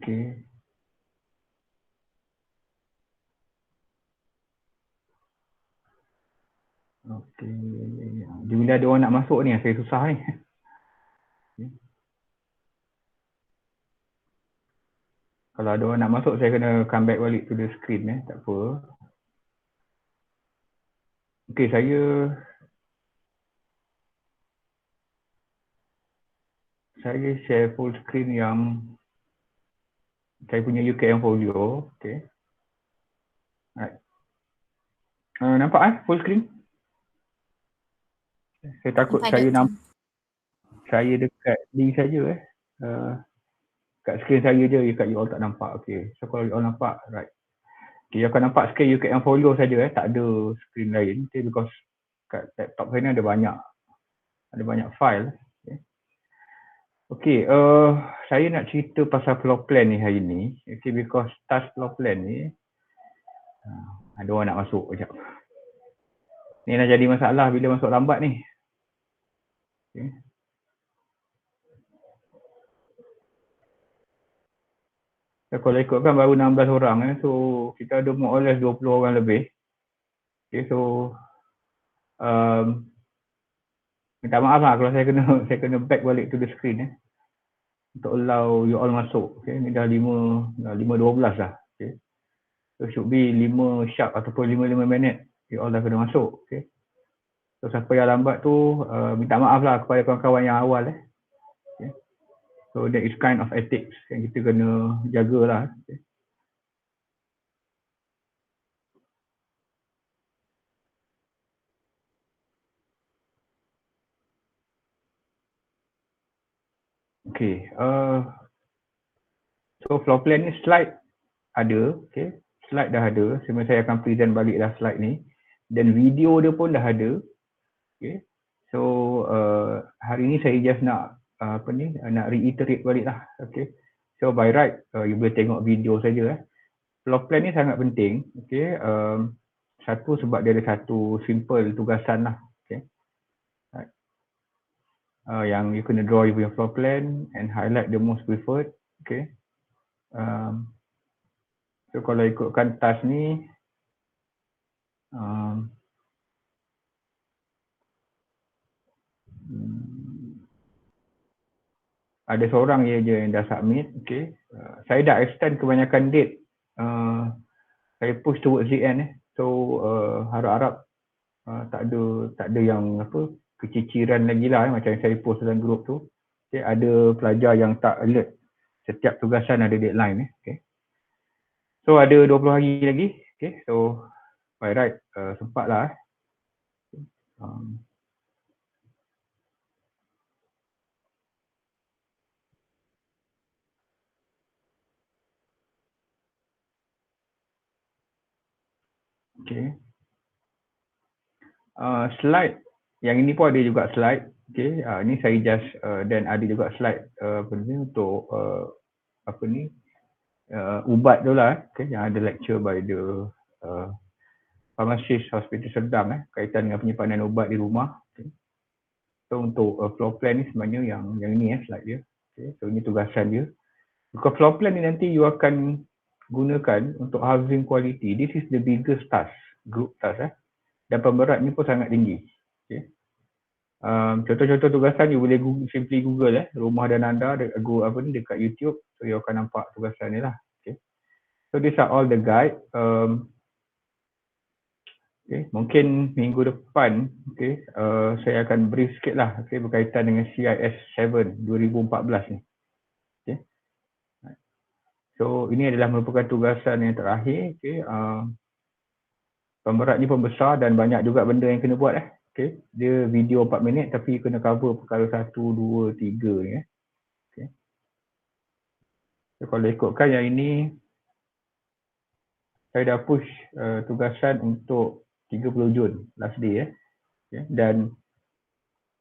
Okey. Okey. Dia bila ada orang nak masuk ni, saya susah ni. Kalau ada orang nak masuk, saya kena come back balik to the screen tak apa. Okey, saya share full screen yang saya punya UKM folio. Okey. Alright. Nampak full screen? Saya takut saya nampak saya dekat ni saja kat screen saya je, kat you all tak nampak. Okey. So kalau you all nampak, right. Okay, you akan nampak screen UKM folio saja tak ada screen lain. Okay, because kat laptop saya ni ada banyak file. Okay, saya nak cerita pasal floor plan ni hari ni. Okay, because task floor plan ni ada orang nak masuk sekejap. Ni dah jadi masalah bila masuk lambat ni. Okay. So, kalau ikutkan baru 16 orang so kita ada more or less 20 orang lebih. Okay, so minta maaf lah kalau saya kena back balik to the screen untuk allow you all masuk. Okay, ni dah 5.12 dah. Okay. So should be 5 sharp ataupun 5 minit you all dah kena masuk. Okay. So siapa yang lambat tu minta maaf lah kepada kawan-kawan yang awal. Okay. So that is kind of ethics yang kita kena jagalah. Okay. Okay. So floor plan ni slide ada. Okay. Slide dah ada. Sebenarnya saya akan present balik dah slide ni. Dan video dia pun dah ada. Okay. So hari ni saya just nak nak reiterate balik lah. Okay. So by right you boleh tengok video saja. Floor plan ni sangat penting. Okay. Satu sebab dia ada satu simple tugasan lah. Okay. Right. Yang you kena draw you punya floor plan and highlight the most preferred. Okay. So kalau ikutkan task ni ada seorang je yang dah submit. Okay. Saya dah extend kebanyakan date. Saya push towards the end. So harap-harap tak ada yang keciciran lagi lah macam yang saya post dalam group tu. Okay. Ada pelajar yang tak alert. Setiap tugasan ada deadline. Okay. So ada 20 hari lagi. Okay. So by right sempat lah. Okay. Slide yang ini pun ada juga slide. Okay. Ini saya just dan ada juga slide untuk ubat tu lah. Okay. Yang ada lecture by the pharmacist Hospital Serdang kaitan dengan penyimpanan ubat di rumah. Okay. So untuk floor plan ni sebenarnya yang ini slide dia. Okay. So ini tugasan dia. Because floor plan ni nanti you akan gunakan untuk housing quality. This is the biggest task, group task. Dan pemberatnya pun sangat tinggi. Okay. Contoh-contoh tugasan you boleh simply Google rumah dan anda dekat YouTube. So you akan nampak tugasan ni lah. Okay. So these are all the guide. Okay. Mungkin minggu depan saya akan brief sikit lah berkaitan dengan CIS 7 2014 ni. Okay. So ini adalah merupakan tugasan yang terakhir. Okay. Pemberat ni pun besar dan banyak juga benda yang kena buat. Okay. Dia video 4 minit tapi kena cover perkara 1, 2, 3 ni. Okay. So kalau ikutkan yang ini, saya dah push tugasan untuk 30 Jun, last day. Okay. Dan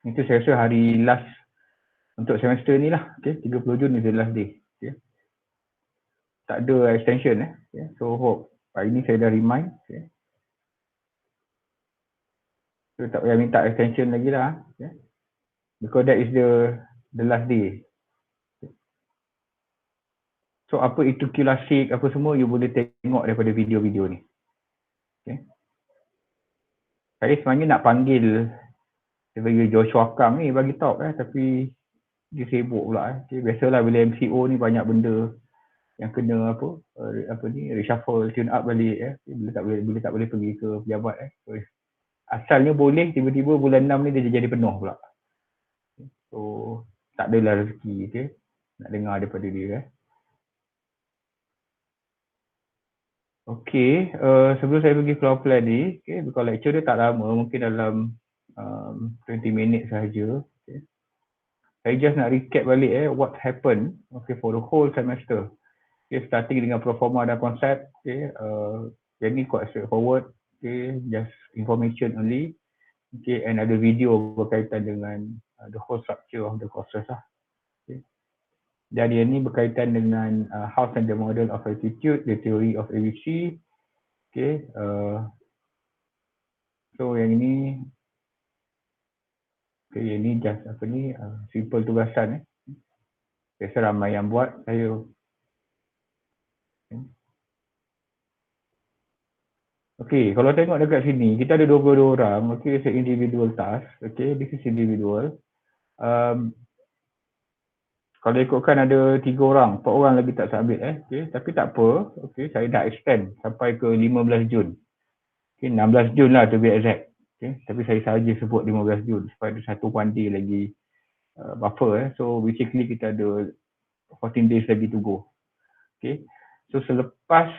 itu saya rasa hari last untuk semester ni lah. Okay. 30 Jun is the last day. Okay. Tak ada extension. Okay. So hope hari ni saya dah remind. Okay. So tak payah minta extension lagi lah. Okay. Because that is the last day. So apa itu kilasik, apa semua you boleh tengok daripada video-video ni. Okay. Saya sebenarnya nak panggil sebagai Joshua Kang ni bagi talk tapi dia sibuk pula. Okay. Biasalah bila MCO ni banyak benda yang kena apa ni reshuffle, tune up balik bila tak boleh pergi ke pejabat So, asalnya boleh, tiba-tiba bulan 6 ni dia jadi penuh pula. So tak adalah rezeki nak dengar daripada dia Okey, sebelum saya pergi floor plan ni, because lecture dia tak lama, mungkin dalam 20 minit sahaja. Saya just nak recap balik what happened for the whole semester. Starting dengan proforma dan konsep. Yang ni quite straightforward. Just information only. And ada video berkaitan dengan the whole structure of the courses lah. Dan yang ni berkaitan dengan House and the Model of Attitude, the Theory of ABC. So yang ini yang ni just simple tugasan biasa ramai yang buat saya. Okey, kalau tengok dekat sini kita ada 22 orang. Okey, it's an individual task. Okey, this is individual. Kalau ikutkan ada 3 orang, 4 orang lagi tak submit Okey, tapi tak apa. Okey, saya dah extend sampai ke 15 Jun. Okey, 16 Jun lah to be exact. Okay. Tapi saya sahaja sebut 15 Jun supaya ada satu one day lagi buffer. So basically kita ada 14 days lagi to go. Okay. So selepas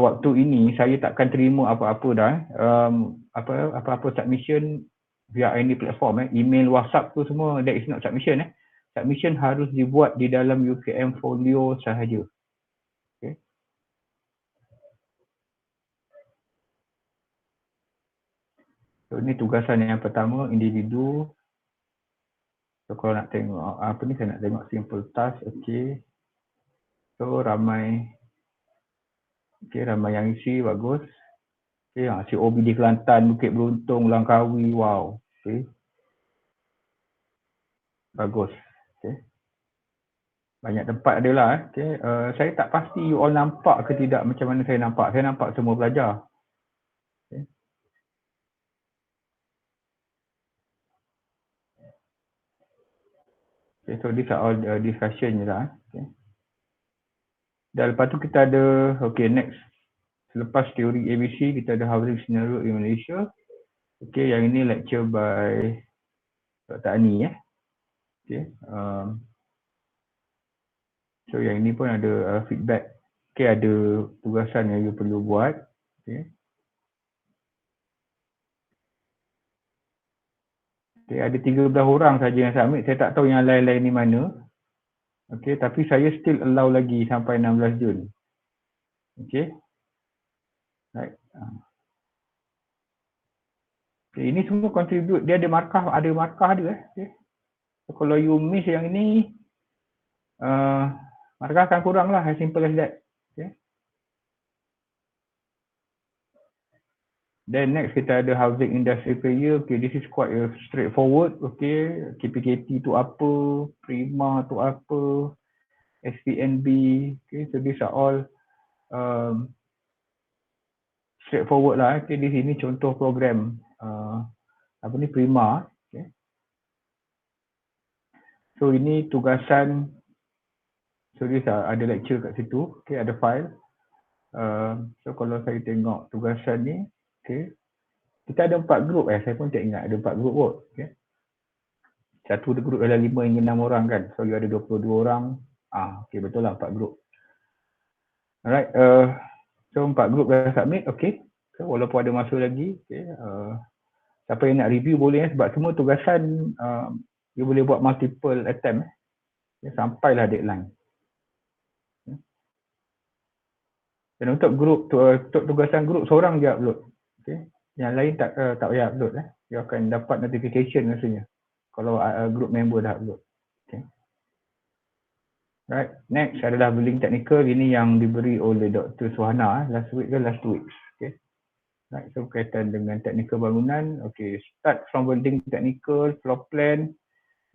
waktu ini saya takkan terima apa-apa dah. Apa-apa submission via any platform. Email, WhatsApp tu semua that is not submission. Submission harus dibuat di dalam UKM Folio sahaja. Okay. So ini tugasan yang pertama, individu. So kalau nak tengok apa ni, saya nak tengok simple task. Okay. So ramai ramai yang isi, bagus. Okay, COB di Kelantan, Bukit Beruntung, Langkawi, wow. Okay. Bagus. Okay. Banyak tempat adalah. Okay. Saya tak pasti you all nampak ke tidak macam mana saya nampak. Saya nampak semua pelajar. Okay. Okay, so these are all discussion je lah. Okay. Dan lepas tu kita ada, okay next. Selepas teori ABC, kita ada housing scenario in Malaysia. Okay, yang ini lecture by Dr. Ani Okay. So yang ini pun ada feedback. Okay, ada tugasan yang you perlu buat. Okay. Okay, ada 13 orang saja yang submit. Saya tak tahu yang lain-lain ni mana. Okay, tapi saya still allow lagi sampai 16 Jun. Okay. Right. Okay, ini semua contribute. Dia ada markah dia. Okay. So, kalau you miss yang ini, markah akan kurang lah. As simple as that. Okay. Then next kita ada housing industry player. Okay, this is quite straightforward. Okay, KPKT tu apa, Prima tu apa, SPNB. Okay, so these are all straightforward lah. Okay, di sini contoh program apa ni, Prima. Okay. So ini tugasan. So this ada lecture kat situ. Okay, ada file. So kalau saya tengok tugasan ni, okay. Kita ada 4 grup saya pun tak ingat ada 4 grup kot. Okay. Satu grup adalah 5 hingga 6 orang kan. So you ada 22 orang. Okay, betul lah 4 grup. Alright, so 4 grup dah submit, okay. So walaupun ada masa lagi, okay. Siapa yang nak review boleh sebab semua tugasan you boleh buat multiple attempt sampailah deadline. Dan untuk grup tugasan grup seorang je upload. Okay. Yang lain tak payah upload You akan dapat notification rasanya kalau group member dah upload. Okay. Right, next adalah building technical. Ini yang diberi oleh Dr. Suhana last week ke last 2 weeks. Okay. Right, so berkaitan dengan teknikal bangunan. Okay, start from building technical, floor plan.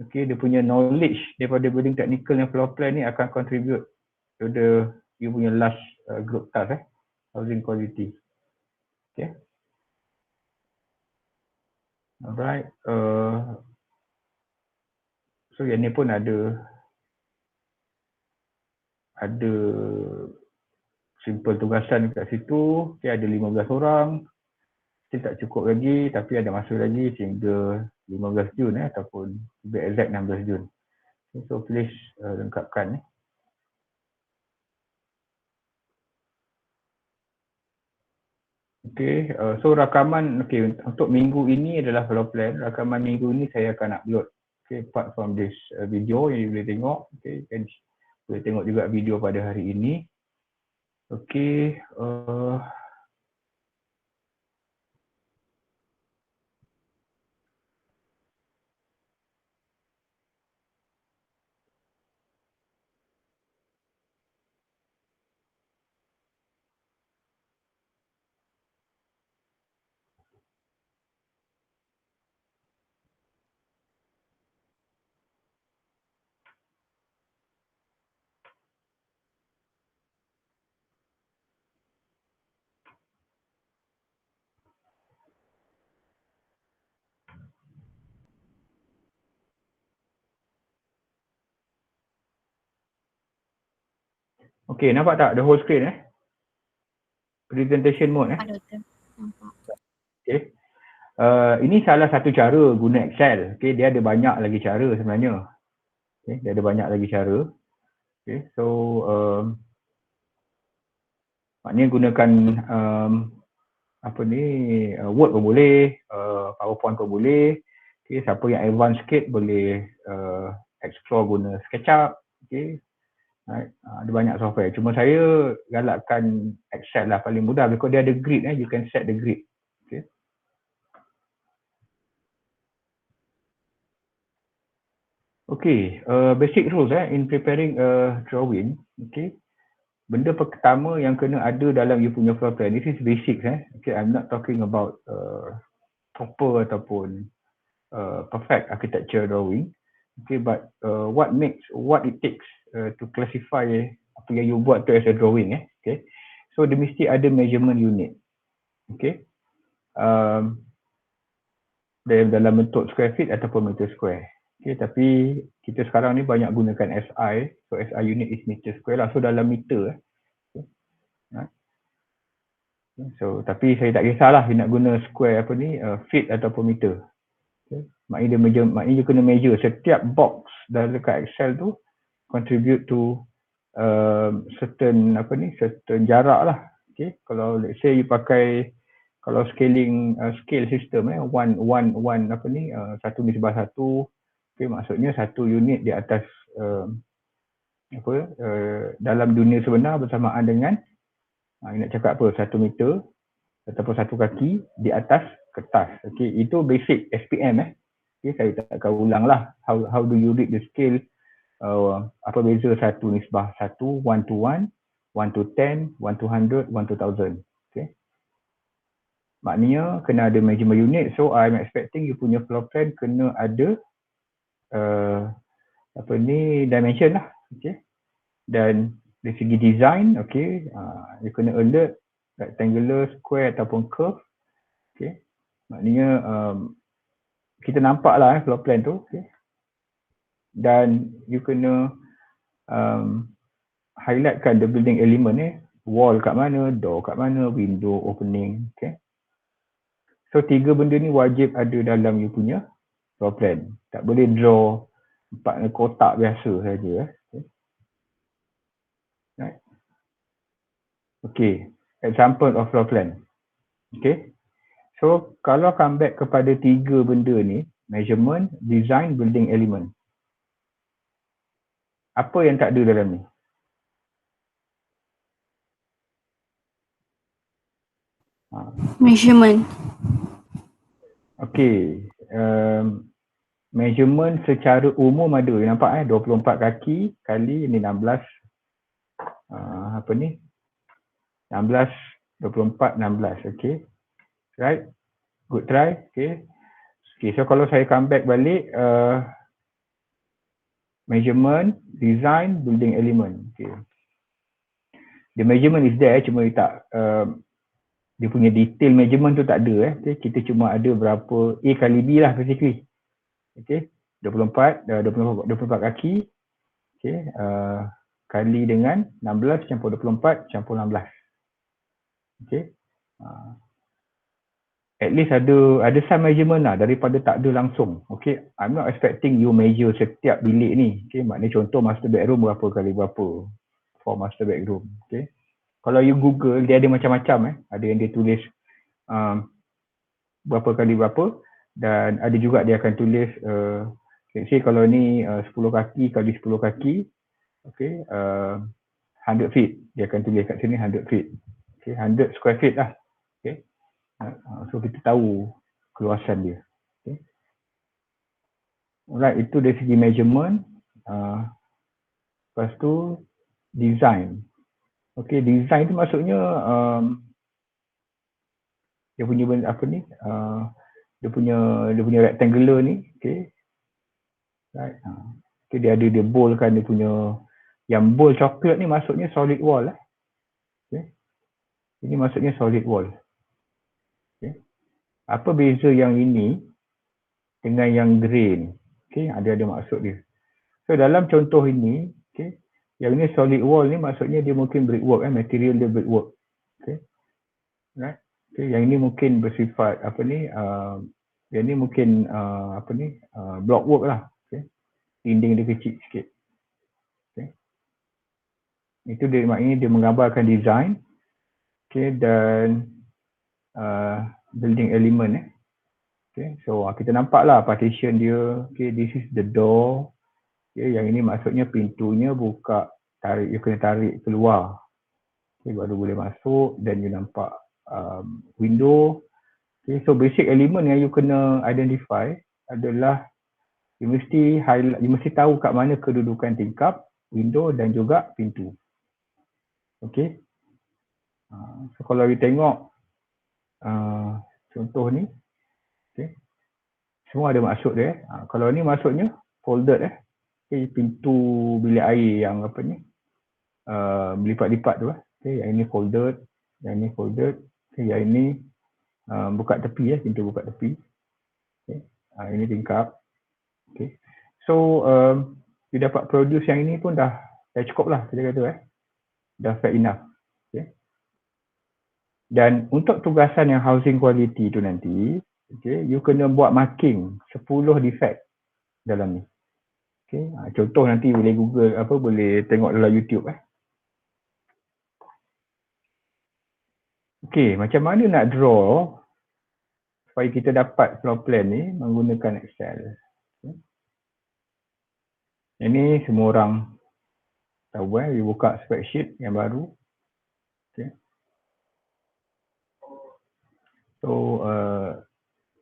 Okay, dia punya knowledge daripada building technical dan floor plan ni akan contribute So you punya last group task housing quality. Okay. Alright. So yang ni pun ada simple tugasan kat situ. Okay, ada 15 orang. Mungkin tak cukup lagi tapi ada masa lagi sehingga 15 Jun ataupun lebih exact 16 Jun. Okay, so please lengkapkan. Okay, so rakaman untuk minggu ini adalah floor plan. Rakaman minggu ini saya akan upload. Okay, apart from this video yang you boleh tengok. Okay, kan boleh tengok juga video pada hari ini. Okay, okay, nampak tak the whole screen presentation mode Ada tu. Nampak. Okay. Ini salah satu cara guna Excel. Okay, dia ada banyak lagi cara sebenarnya. Okay, dia ada banyak lagi cara. Okay, so maknanya gunakan Word pun boleh, PowerPoint pun boleh. Okay, siapa yang advance sikit boleh explore guna SketchUp. Okay. Right. Ada banyak software. Cuma saya galakkan Excel lah paling mudah because dia ada grid. You can set the grid. Okay. Okay, basic rules in preparing a drawing. Okay. Benda pertama yang kena ada dalam you punya floor plan. This is basic. Okay, I'm not talking about proper ataupun perfect architecture drawing. Okay, but what it takes to classify apa yang you buat tu as a drawing. Okay, so dia mesti ada measurement unit. Okay, dalam bentuk square feet ataupun meter square. Okay, tapi kita sekarang ni banyak gunakan SI. So SI unit is meter square lah. So dalam meter. So tapi saya tak kisahlah you nak guna square feet ataupun meter. Okay. Maknanya you kena measure setiap box dalam dekat Excel tu contribute to certain jarak lah. Okay. Kalau let's say you pakai kalau scale system 1:1 1:1. Okay, maksudnya satu unit di atas dalam dunia sebenar bersamaan dengan nak cakap 1 meter ataupun 1 kaki di atas kertas. Okay, itu basic SPM. Okay, saya tak akan ulang lah. How do you read the scale? Apa beza 1:1, 1:1, 1:10, 1:100, 1:1000. Okay. Maknanya kena ada measurement unit. So I'm expecting you punya floor plan kena ada dimension lah. Okay. Dan dari segi design, okay, you kena alert rectangular, square ataupun curve. Okay. Maknanya kita nampak lah floor plan tu. Okay. Dan you kena highlightkan the building element wall kat mana, door kat mana, window opening. Okay. So 3 benda ni wajib ada dalam you punya floor plan. Tak boleh draw 4 kotak biasa saja. Okay. Right. Okay, example of floor plan. Okay. So kalau come back kepada 3 benda ni, measurement, design, building element. Apa yang tak ada dalam ni? Measurement. Okay. Measurement secara umum ada. Nampak 24 kaki kali ni 16. 16, 24, 16. Okay. Right. Good try. Okay. Okay. So kalau saya come back balik, measurement, design, building element. Okay. The measurement is there, cuma tak dia punya detail measurement tu tak ada. Okay. Kita cuma ada berapa A kali B lah basically. Okay. 24 kaki. Okay. Kali dengan 16 campur 24 campur 16. Okay. At least ada some measurement lah daripada tak ada langsung. Okay. I'm not expecting you measure setiap bilik ni. Okay. Maknanya contoh master bedroom berapa kali berapa for master bedroom. Okay. Kalau you Google, dia ada macam-macam. Ada yang dia tulis berapa kali berapa, dan ada juga dia akan tulis let's say kalau ni 10 kaki kali 10 kaki, okay, 100 feet. Dia akan tulis kat sini 100 feet. Okay, 100 square feet lah. Okay. So kita tahu keluasan dia. Okay. Alright, itu dari segi measurement. Lepas tu design. Okay, design tu maksudnya dia punya apa ni? Dia punya rectangular ni, okay. Right. Okay, dia boldkan dia punya, yang bold coklat ni maksudnya solid wall. Okay. Ini maksudnya solid wall. Okay. Apa beza yang ini dengan yang grey ni? Okay, ada maksud dia. So dalam contoh ini, okay, yang ini solid wall ni maksudnya dia mungkin brickwork, material dia brickwork. Okay. Right. Okay, yang ini mungkin bersifat apa ni? Yang ini mungkin apa ni? Blockwork lah. Okay. Dinding dia kecil sikit. Okay. Itu dia maknanya dia menggambarkan design. Okay, dan building element. Okay, so kita nampak lah partition dia. Okay, this is the door. Okay, yang ini maksudnya pintunya buka, tarik, you kena tarik keluar. Okay, baru boleh masuk, dan you nampak window. Okay, so basic element yang you kena identify adalah you mesti highlight, you mesti tahu kat mana kedudukan tingkap, window dan juga pintu. Okay. So kalau you tengok contoh ni, okay, semua ada maksud dia. Kalau ni maksudnya folded okay, pintu bilik air yang apa ni berlipat-lipat tu okay, yang ini folded, yang ini folded, okay, yang ini buka tepi pintu buka tepi. Okay. Ini tingkap. Okay. So you dapat produce yang ini pun dah cukup lah kita kata dah fair enough. Okay. Dan untuk tugasan yang housing quality tu nanti, okay, you kena buat marking 10 defect dalam ni. Okay. Contoh nanti boleh Google boleh tengok dalam YouTube Okay, macam mana nak draw supaya kita dapat floor plan ni menggunakan Excel. Okay. Ini semua orang tahu you buka spreadsheet yang baru. Okay. So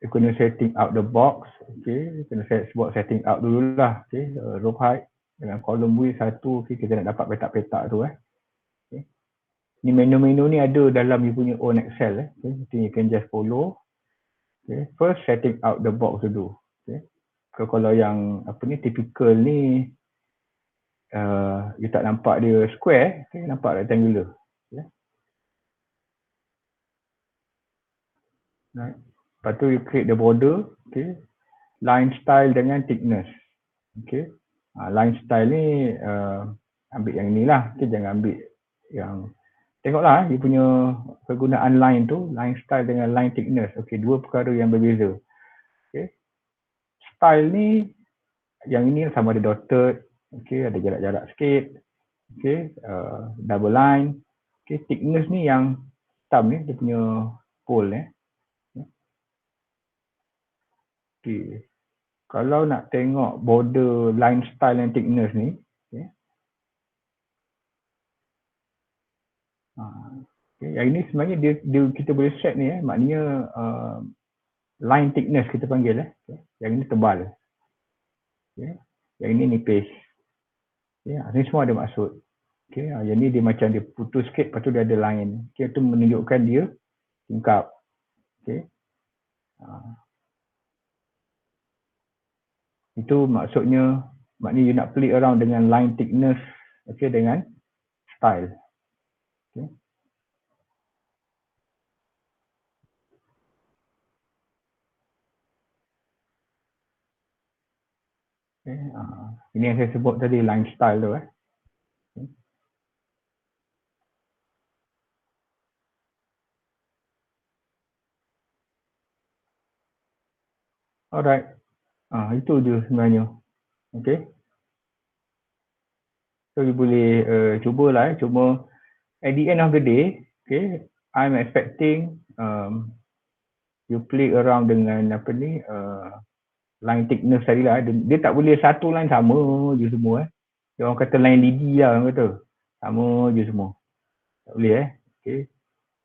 you kena setting out the box. Okay, kena buat setting out dulu lah. Okay, row height dengan column width 1. Okay, kita nak dapat petak-petak tu Okay. Ni menu-menu ni ada dalam you punya own Excel Okay, so you can just follow. Okay, first setting out the box dulu. Okay. Kalau yang apa ni typical ni you tak nampak dia square, okay, nampak rectangular. Okay. Right. Lepas tu you create the border, okay. Line style dengan thickness. Okay. Line style ni ambil yang ni lah, okay, jangan ambil yang tengoklah dia punya kegunaan line tu, line style dengan line thickness. Okay, dua perkara yang berbeza. Okay. Style ni yang ini sama ada dotted, okay, ada jarak-jarak sikit. Okay, double line. Okay, thickness ni yang hitam ni dia punya pole Okay. Kalau nak tengok border line style and thickness ni, okay. Okay, yang ini sebenarnya dia kita boleh set ni maknanya line thickness kita panggil okay. Yang ini tebal. Okay. Yang ini nipis. Okay. Ini semua ada maksud. Okay. Yang ni dia macam dia putus sikit, lepas tu dia ada line. Okay. Itu menunjukkan dia tingkap. Okay. Itu maksudnya you nak play around dengan line thickness okay, dengan style. Okay. Ini yang saya sebut tadi line style tu. Okay. Alright. Itu je sebenarnya. Okay. So you boleh cubalah. Cuma at the end of the day, okay, I'm expecting you play around dengan apa ni line thickness tadi lah. Dia tak boleh satu line sama je semua. Dia orang kata line lidi lah orang kata. Sama je semua. Tak boleh Okay.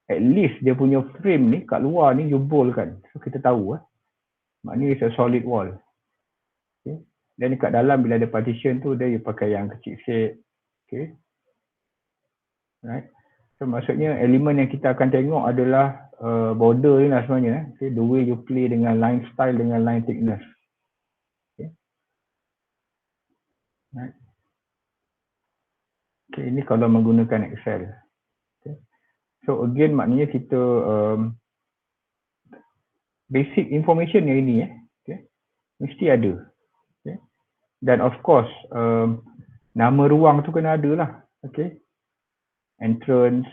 At least dia punya frame ni kat luar ni jebol kan. So kita tahu maknanya it's a solid wall. Okay. Dan dekat dalam bila ada partition tu dia pakai yang kecil sikit. Okay. Right. So maksudnya elemen yang kita akan tengok adalah border ni lah sebenarnya. Okay. The way you play dengan line style dengan line thickness. Okay. Right. Okay, ini kalau menggunakan Excel. Okay. So again maknanya kita basic information yang ini okay, mesti ada. Okay. Dan of course nama ruang tu kena ada lah. Okay. Entrance.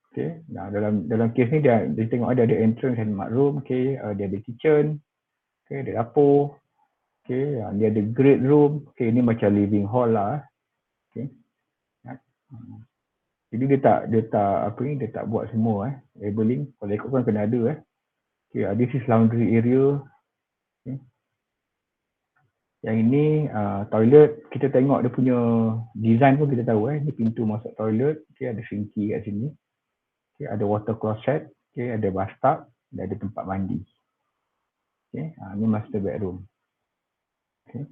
Okay. Nah, dalam kes ni dia tengok ada entrance and mat room. Okay. Dia ada kitchen. Okay. Ada dapur. Okay. Dia ada great room. Okay. Ini macam living hall lah. Okay. Jadi dia tak buat semua labeling. Kalau ikutkan kena ada Okay. This is laundry area. Okay. Yang ini toilet. Kita tengok dia punya design pun kita tahu Ini pintu masuk toilet. Okay. Ada sinki kat sini. Okay. Ada water closet. Okay. Ada bathtub. Dan ada tempat mandi. Okay. Ini master bedroom. Okay.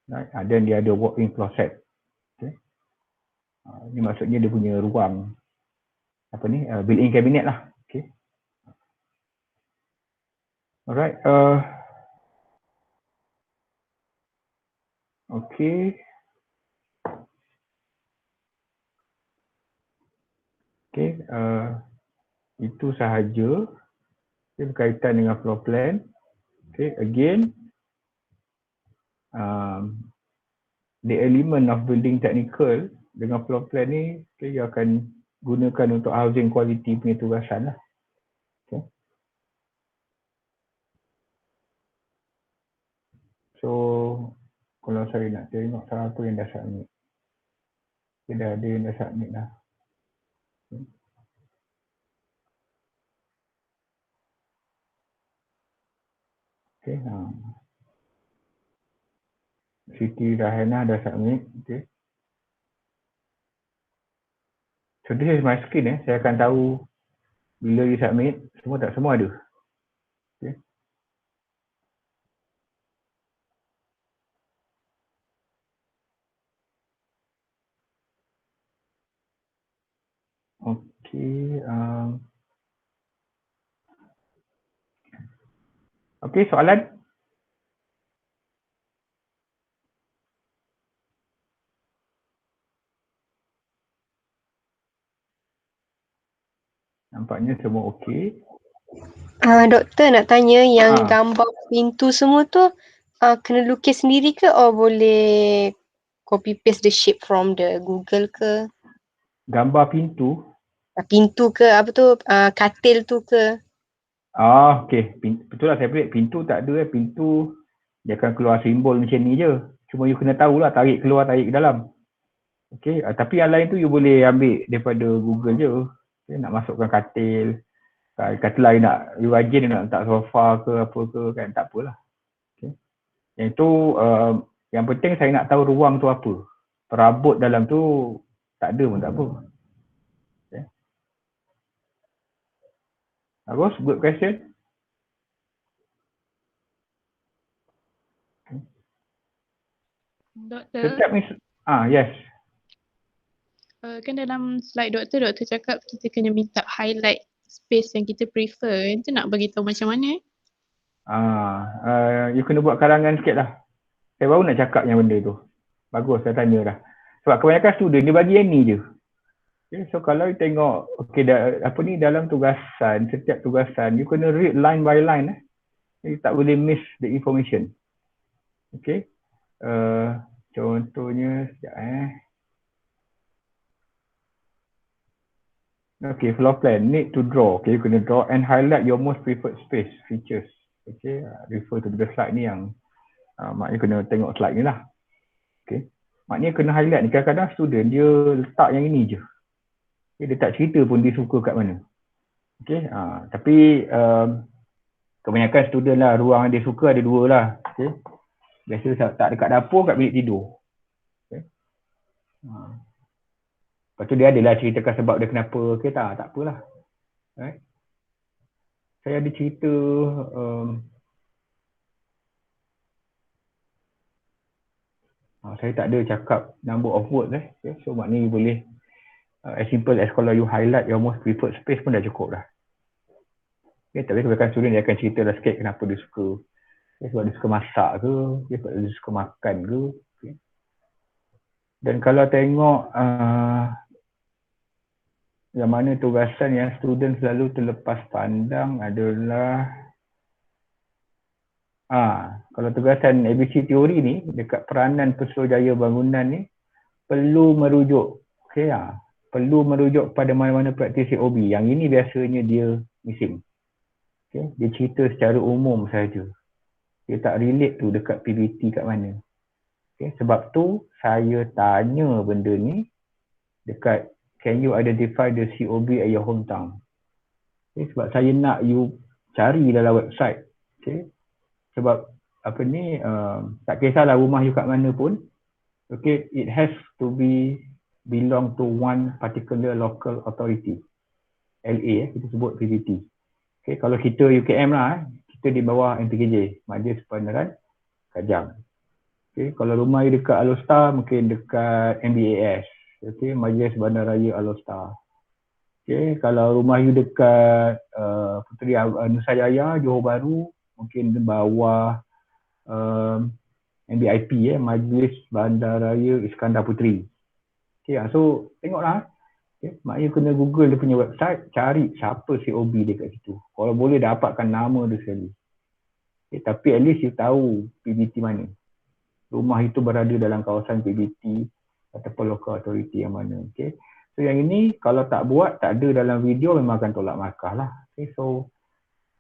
Right. Dan dia ada walk-in closet. Okay. Ini maksudnya dia punya ruang apa ni built-in cabinet lah. Okay. Alright. Okay. Okay. Itu sahaja berkaitan dengan floor plan. Okay. Again, the element of building technical dengan floor plan ni okay, you akan gunakan untuk housing quality punya tugasan lah. Okay. So kalau saya nak tengok siapa yang dah submit. Okay, dah ada yang dah submit lah. Okay. Siti Rahana dah submit. Okay. So this is my screen Saya akan tahu bila you submit. Semua ada. Okay. Okay. Okay, soalan? Nampaknya semua okey. Doktor nak tanya yang gambar pintu semua tu kena lukis sendiri ke atau boleh copy paste the shape from the Google ke? Gambar pintu? Pintu ke apa tu katil tu ke? Okey. Betul lah saya pelik. Pintu tak ada Pintu dia akan keluar simbol macam ni je. Cuma you kena tahulah tarik keluar, tarik ke dalam. Okey. Tapi yang lain tu you boleh ambil daripada Google je. Okay. Nak masukkan katil. Katil lain nak you rajin nak letak sofa ke apa ke kan tak apalah. Okay. Yang itu yang penting saya nak tahu ruang tu apa. Perabot dalam tu tak ada pun tak apa. Okay. Bagus, good question. Doktor. Setiap yes. Kan dalam slide doktor cakap kita kena minta highlight space yang kita prefer. Itu nak bagi tahu macam mana? You kena buat karangan sikit lah. Saya baru nak cakap yang benda tu. Bagus, saya tanya dah. Sebab kebanyakan student dia bagi yang ni je. Okay, so kalau you tengok, okay, dalam tugasan, setiap tugasan, you kena read line by line. You tak boleh miss the information. Okay. Contohnya sekejap Okay, floor plan need to draw. Okay, you kena draw and highlight your most preferred space features. Okay, refer to the slide ni yang maknanya kena tengok slide ni lah. Okay, maknanya kena highlight ni. Kadang-kadang student dia letak yang ini je. Okay, dia tak cerita pun dia suka kat mana. Okay, tapi kebanyakan student lah ruang dia suka ada dua lah. Okay, biasa tak dekat dapur, kat bilik tidur. Okay. Lepas tu dia adalah ceritakan sebab dia kenapa. Okay, tak apalah. Right. Saya ada cerita saya tak ada cakap number of words okay. So maknanya you boleh as simple as kalau you highlight your most preferred space pun dah cukup dah. Okay, tapi kebanyakan student dia akan cerita lah sikit kenapa dia suka. Okay, sebab dia suka masak ke, sebab dia suka makan ke. Okay. Dan kalau tengok yang mana tugasan yang student selalu terlepas pandang adalah kalau tugasan ABC teori ni dekat peranan pesuruhjaya bangunan ni perlu merujuk perlu merujuk pada mana-mana praktis COB. Yang ini biasanya dia missing. Okay. Dia cerita secara umum saja. Dia tak relate tu dekat PBT kat mana. Okay. Sebab tu saya tanya benda ni dekat can you identify the COB at your hometown? Okay. Sebab saya nak you cari dalam website. Okay. Sebab apa ni tak kisahlah rumah you kat mana pun. Okay, it has to belong to one particular local authority. LA kita sebut PBT. Okay, kalau kita UKM lah kita di bawah MPKJ, Majlis Perbenaran Kajang. Okay, kalau rumah you dekat Alostar mungkin dekat MBAS. Okay, Majlis Bandaraya Alostar. Okay, kalau rumah you dekat Puteri Nusajaya, Johor Bahru mungkin di bawah MBIP Majlis Bandaraya Iskandar Puteri. Okay, so tengoklah. Okay, maknanya kena Google dia punya website, cari siapa COB dia kat situ. Kalau boleh dapatkan nama dia sekali. Okay, tapi at least you tahu PBT mana. Rumah itu berada dalam kawasan PBT ataupun local authority yang mana. Okay. So yang ini kalau tak buat, tak ada dalam video memang akan tolak markah lah. Okay, so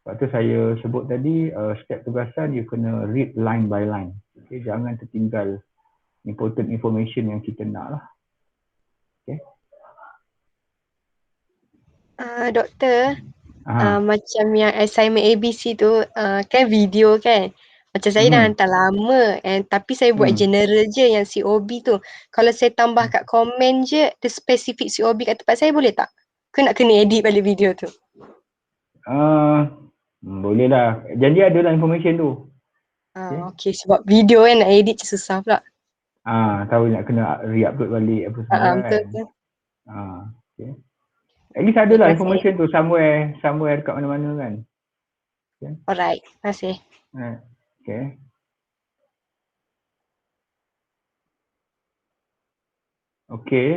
sebab tu saya sebut tadi setiap tugasan you kena read line by line. Okay, jangan tertinggal important information yang kita nak lah. Okay. Doktor, macam yang assignment ABC tu kan video kan. Macam saya dah hantar lama tapi saya buat general je yang COB tu. Kalau saya tambah kat komen je the specific COB kat tempat saya boleh tak? Ke nak kena edit balik video tu? Boleh lah. Janji ada lah information tu. Okay, sebab video kan nak edit je susah pula. Tahu nak kena re-upload balik apa semua kan. Betul. Okay. At least ada lah information tu somewhere dekat mana-mana kan. Okay. Alright, terima kasih. Okay. Okay,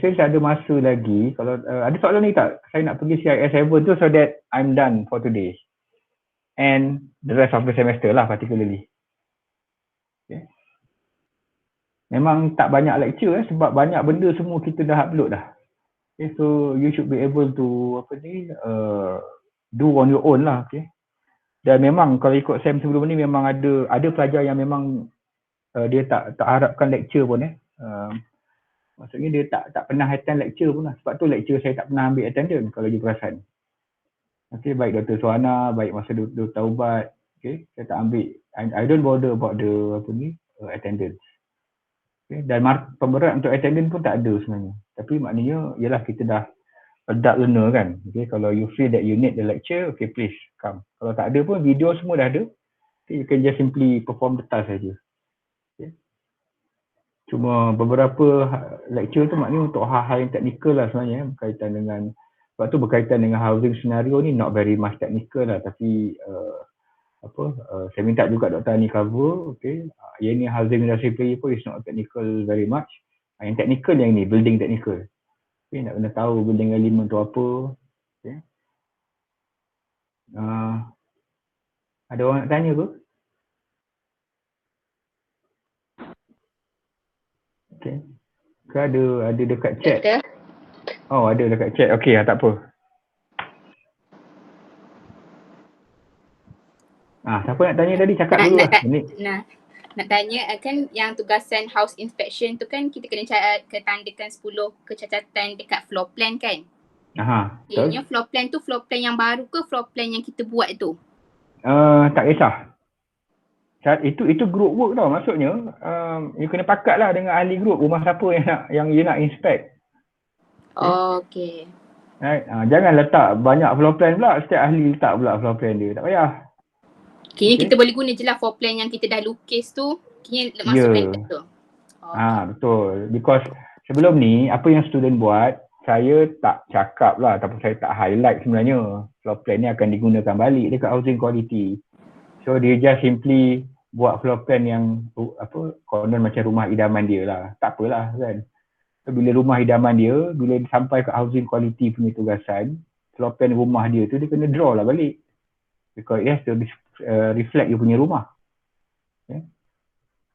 since ada masa lagi, kalau ada soalan ni tak? Saya nak pergi CIS 7 tu so that I'm done for today. And the rest of the semester lah particularly. Okay. Memang tak banyak lecture sebab banyak benda semua kita dah upload dah. Okay, so you should be able to do on your own lah. Okay. Dan memang kalau ikut SEM sebelum ni memang ada pelajar yang memang dia tak harapkan lecture pun maksudnya dia tak pernah attend lecture pun lah. Sebab tu lecture saya tak pernah ambil attendance kalau you perasan. Okay, baik Dr. Suhana, baik masa Dr. Taubat, okay, saya tak ambil. I don't bother about the attendance. Okay, dan pemberat untuk attendance pun tak ada sebenarnya. Tapi maknanya ialah kita dah adult learner kan. Okay, kalau you feel that you need the lecture, okay please come. Kalau tak ada pun video semua dah ada. Okay, you can just simply perform the task saja. Okay. Cuma beberapa lecture tu maknanya untuk hal-hal yang teknikal lah sebenarnya berkaitan dengan sebab tu berkaitan dengan housing scenario ni not very much technical lah tapi saya minta juga Dr. Ani cover, okay. Yang ni housing industry player pun is not technical very much. Yang technical yang ni building technical. Okay, nak kena tahu building element tu apa. Okay. Ada orang nak tanya ke? ke ada dekat chat? Doktor. Oh, ada dekat chat. Okey, tak apa. Siapa nak tanya tadi? Cakap dulu lah. Nak tanya kan yang tugasan house inspection tu kan kita kena tandakan 10 kecacatan dekat floor plan kan? Betul. Floor plan tu floor plan yang baru ke floor plan yang kita buat tu? Tak kisah. Itu group work tau. Maksudnya you kena pakat lah dengan ahli group. Rumah siapa yang you nak inspect. Okay. Right? Jangan letak banyak floor plan pula. Setiap ahli letak pula floor plan dia. Tak payah. Kini kita boleh guna je lah floor plan yang kita dah lukis tu. Kini masukkan dekat tu. Betul. Because sebelum ni, apa yang student buat, saya tak cakap lah ataupun saya tak highlight sebenarnya floor plan ni akan digunakan balik dekat housing quality. So dia just simply buat floor plan yang konon macam rumah idaman dia lah. Tak apalah kan. So, bila rumah idaman dia, bila dia sampai ke housing quality punya tugasan, floor plan rumah dia tu dia kena draw lah balik. Because it has to reflect you punya rumah.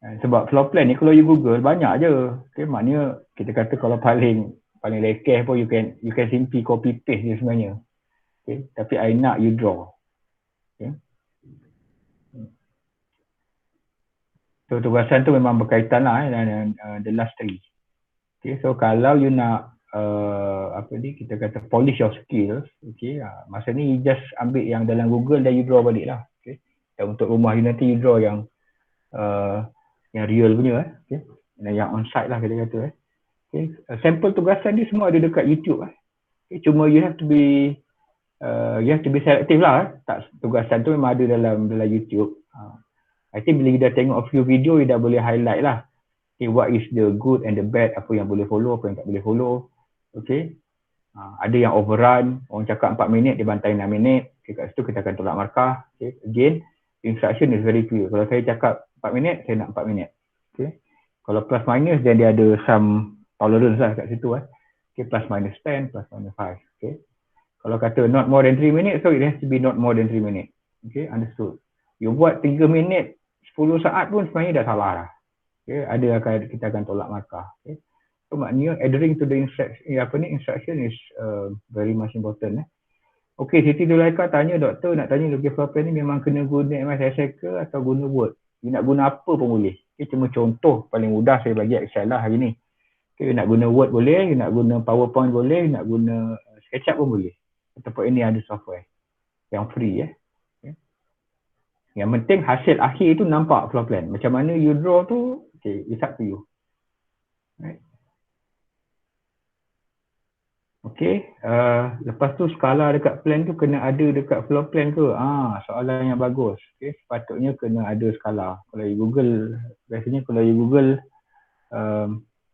Sebab floor plan ni kalau you google banyak je. Maknanya kita kata kalau paling lekeh pun you can simply copy paste dia sebenarnya. Tapi I nak you draw. So tugasan tu memang berkaitan lah dengan the last three. So kalau you nak kita kata polish your skills, masa ni you just ambil yang dalam Google dan you draw balik lah. Dan untuk rumah you nanti you draw yang real punya yang on site lah kita kata. Sampel tugasan dia semua ada dekat YouTube. Cuma you have to be selective lah. Tugasan tu memang ada dalam YouTube. I think bila you dah tengok a few video, you dah boleh highlight lah. What is the good and the bad, apa yang boleh follow, apa yang tak boleh follow. Ada yang overrun, orang cakap 4 minit, dia bantai 6 minit. Kat situ kita akan tolak markah. Again, instruction is very clear. Kalau saya cakap 4 minit, saya nak 4 minit. Kalau plus minus, then dia ada some tolerance lah kat situ. Plus minus 10, plus minus 5. Kalau kata not more than 3 minutes, so it has to be not more than 3 minutes. Understood. You buat 3 minit, 10 saat pun sebenarnya dah salah lah. Kita akan tolak markah. So maknanya adhering to the instruction is very much important. Siti Zulaika tanya, doktor nak tanya lukis floor plan ni memang kena guna MS Excel ke atau guna Word? You nak guna apa pun boleh. Cuma contoh paling mudah saya bagi Excel lah hari ni. You nak guna Word boleh, you nak guna PowerPoint boleh, you nak guna SketchUp pun boleh. Ataupun ini ada software yang free. Yang penting hasil akhir tu nampak floor plan. Macam mana you draw tu, it's up to you. Right. Lepas tu skala dekat plan tu kena ada dekat floor plan ke? Soalan yang bagus. Sepatutnya kena ada skala. Kalau you Google, biasanya kalau you Google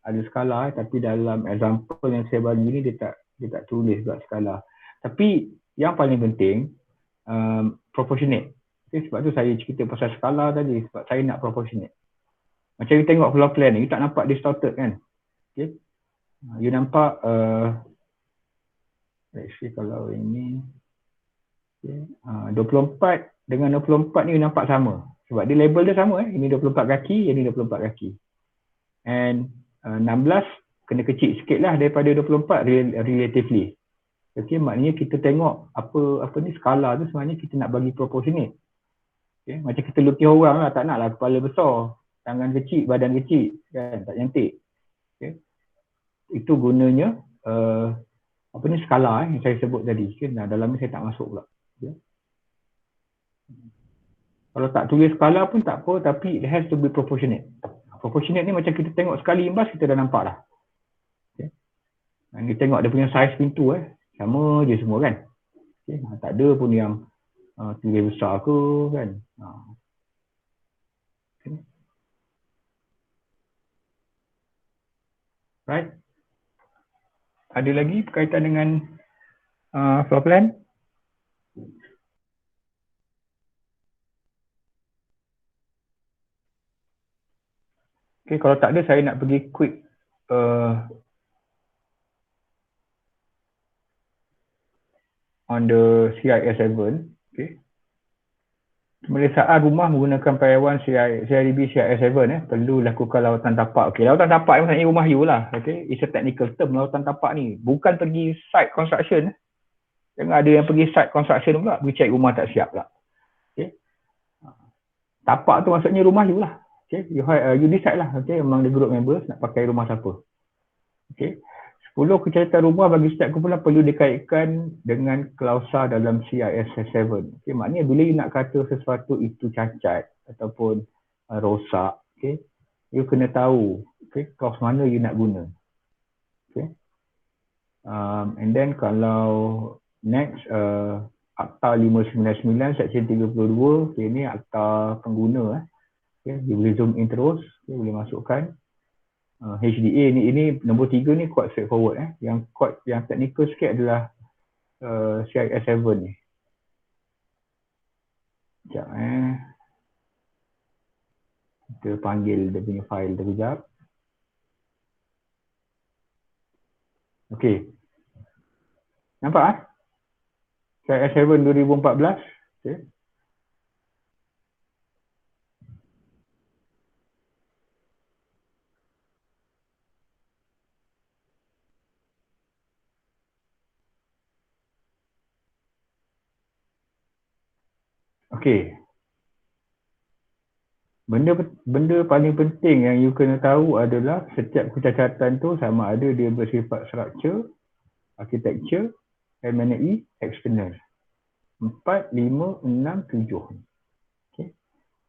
ada skala, tapi dalam example yang saya bagi ni dia tak tulis buat skala. Tapi yang paling penting proportionate. Sebab tu saya cerita pasal skala tadi, sebab saya nak proportionate. Macam you tengok floor plan ni, you tak nampak distorted kan? You nampak let's see kalau ini 24 dengan 24 ni you nampak sama. Sebab dia label dia sama. Ini 24 kaki, ini 24 kaki. And 16 kena kecil sikit lah daripada 24 relatively. Maknanya kita tengok apa ni skala tu sebenarnya kita nak bagi proportionate. Macam kita lukis orang lah, tak nak lah kepala besar, tangan kecil, badan kecil, kan, tak cantik. Itu gunanya skala yang saya sebut tadi. Dalam ni saya tak masuk pula. Kalau tak tulis skala pun tak apa, tapi it has to be proportionate. Proportionate ni macam kita tengok sekali imbas, kita dah nampak dah. Ni tengok dia punya size pintu sama je semua kan. Tak ada pun yang tulis besar ke kan. Right. Ada lagi berkaitan dengan floor plan? Kalau tak ada saya nak pergi quick on the CIS 7. Pemeriksaan rumah menggunakan payawang CIDB CIS7 perlu lakukan lawatan tapak. Okey, lawatan tapak maksudnya rumah you lah. Okey, it's a technical term lawatan tapak ni. Bukan pergi site construction. Jangan ada yang pergi site construction pula, pergi check rumah tak siap pula. Okey. Tapak tu maksudnya rumah you lah. Okey, you decide lah. Okey, among the group members nak pakai rumah siapa. Okey. 10 kecacatan rumah bagi setiap kumpulan perlu dikaitkan dengan klausa dalam CIS7. Okay, maknanya bila you nak kata sesuatu itu cacat ataupun rosak, okay, you kena tahu okay, klaus mana you nak guna. Okay. And then kalau next, Akta 599 Seksyen 32, okay, ini akta pengguna. Okay, you boleh zoom in terus, okay, boleh masukkan. HDA ini nombor 3 ni quite straightforward. Yang technical sikit adalah CIS7 ni. Sekejap kita panggil dia punya file dia kejap. Okey. Nampak CIS7 2014. Okey. Okey. Benda paling penting yang you kena tahu adalah setiap kecacatan tu sama ada dia bersifat structure, architecture, M&E, external. 4, 5, 6, 7. Okay.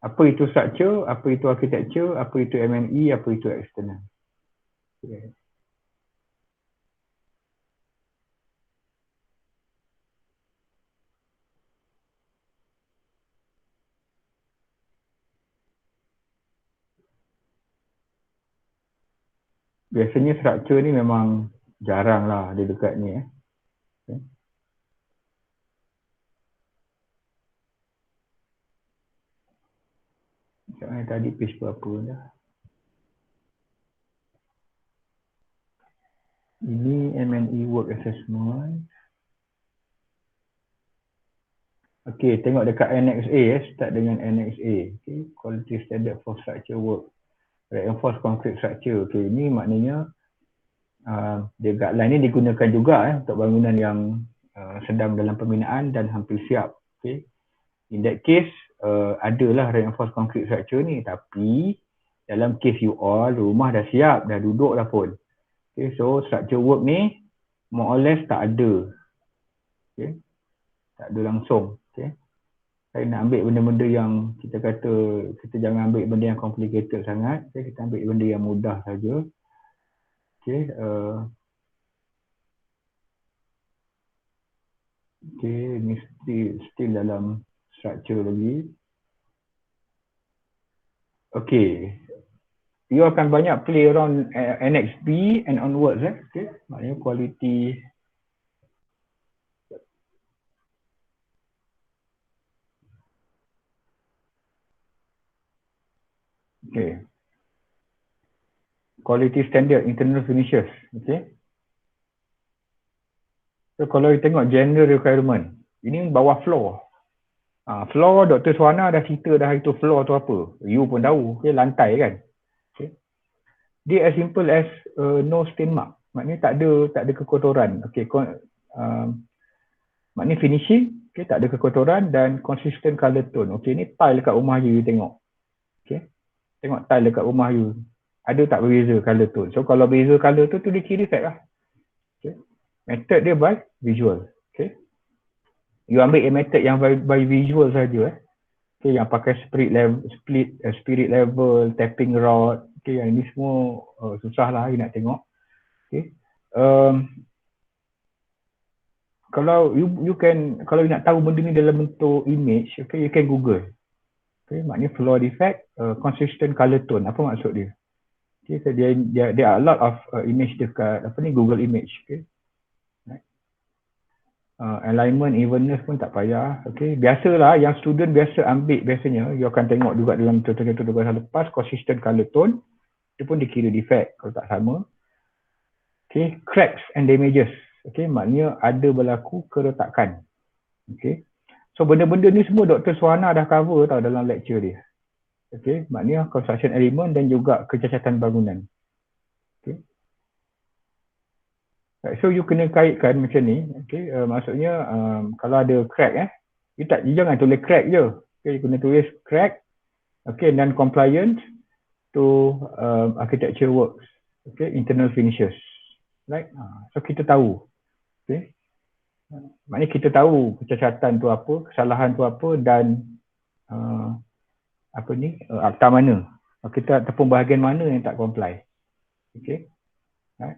Apa itu structure, apa itu architecture, apa itu M&E, apa itu external. Okay. Biasanya struktur ni memang jarang lah ada dekat ni. Okay. Tadi page berapa dah? Ini M&E work assessment. Okay, tengok dekat Annex A, start dengan Annex A. Okay, quality standard for structure work. Reinforced concrete structure. Okay, ini maknanya dia guideline ni digunakan juga untuk bangunan yang sedang dalam pembinaan dan hampir siap. Okay. In that case, adalah reinforced concrete structure ni, tapi dalam case you all, rumah dah siap, dah duduk dah pun. Okay, so structure work ni more or less tak ada. Okay. Tak ada langsung. Okay. Saya nak ambil benda-benda yang kita kata, kita jangan ambil benda yang complicated sangat. Okay. Kita ambil benda yang mudah saja. Okay. Okay, ni still dalam structure lagi. Okay. You akan banyak play around Annex B and onwards. Okay. Maknanya quality. Okay. Quality standard internal finishes. Okay. So kalau you tengok general requirement, ini bawah floor. Floor Dr. Suhana dah cerita dah itu floor tu apa. You pun tahu, okay, lantai kan. Okay. Dia as simple as no stain mark. Maknanya tak ada kekotoran. Okay. Maknanya finishing, okay, tak ada kekotoran dan consistent color tone. Okay, ni tile dekat rumah you tengok. Okay. Tengok tile dekat rumah you. Ada tak berbeza color tone? So kalau beza color tu dia key defect lah. Okay. Method dia by visual. Okay. You ambil method yang by visual saja. Okay, yang pakai spirit level, tapping rod. Okay, yang ini semua susah lah you nak tengok. Okay. Kalau you kalau you nak tahu benda ni dalam bentuk image, okay, you can Google. Okay, maknanya floor defect, consistent color tone. Apa maksud dia? Okay, so there are a lot of image dekat Google Image. Okay. Alignment, evenness pun tak payah. Okay. Biasalah yang student biasa ambil biasanya, you akan tengok juga dalam contoh-contoh tugasan lepas, consistent color tone, itu pun dikira defect kalau tak sama. Okay. Cracks and damages. Okay. Maknanya ada berlaku keretakan. Okay. So benda-benda ni semua Dr. Suhana dah cover tau dalam lecture dia. Okay, maknanya construction element dan juga kecacatan bangunan. Okay. Right, so you kena kaitkan macam ni. Okay, maksudnya kalau ada crack you jangan tulis crack je. Okay, you kena tulis crack, okay, non-compliant to architecture works. Okay, internal finishes. Right, so kita tahu. Okay. Maknanya kita tahu kecacatan tu apa, kesalahan tu apa dan akta mana. Kita ataupun bahagian mana yang tak comply. Okay. Right.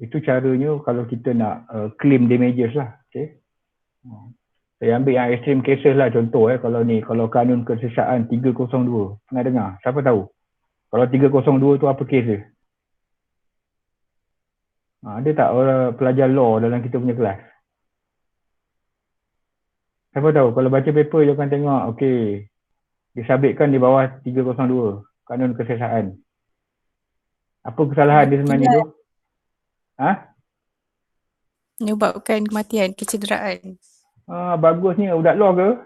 Itu caranya kalau kita nak claim damages lah. Okay. Saya ambil yang extreme cases lah contoh kalau kanun kesesaan 302. Pernah dengar? Siapa tahu? Kalau 302 tu apa kes dia? Ada tak orang pelajar law dalam kita punya kelas? Siapa tahu? Kalau baca paper you akan tengok, okay, disabitkan di bawah 302, kanun kesesaan. Apa kesalahan dia sebenarnya tu? Menyebabkan kematian, kecederaan. Bagusnya, budak law ke?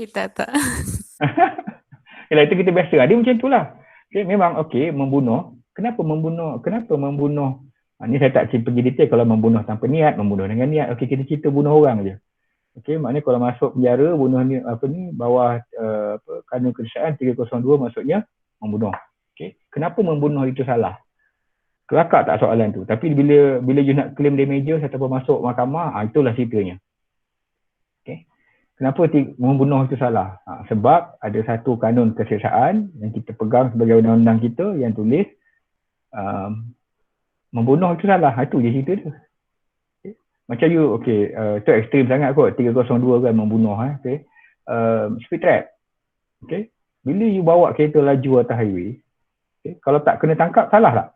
Tak. Yalah, itu kita biasa. Dia macam itulah. Okay, memang membunuh. Kenapa membunuh? Ni saya tak pergi detail kalau membunuh tanpa niat, membunuh dengan niat. Okay, kita cerita bunuh orang je. Okay, maknanya kalau masuk penjara, bunuh ni bawah kanun kesesaan 302 maksudnya membunuh. Okay, kenapa membunuh itu salah? Kelakar tak soalan tu? Tapi bila you nak claim damages ataupun masuk mahkamah, itulah ceritanya. Okay, kenapa membunuh itu salah? Sebab ada satu kanun kesesaan yang kita pegang sebagai undang-undang kita yang tulis membunuh itu salah. Itu je cerita dia. Macam you, itu ekstrim sangat kot, 302 kan membunuh. Okay. Speed trap. Okay. Bila you bawa kereta laju atas highway, okay, kalau tak kena tangkap, salah tak?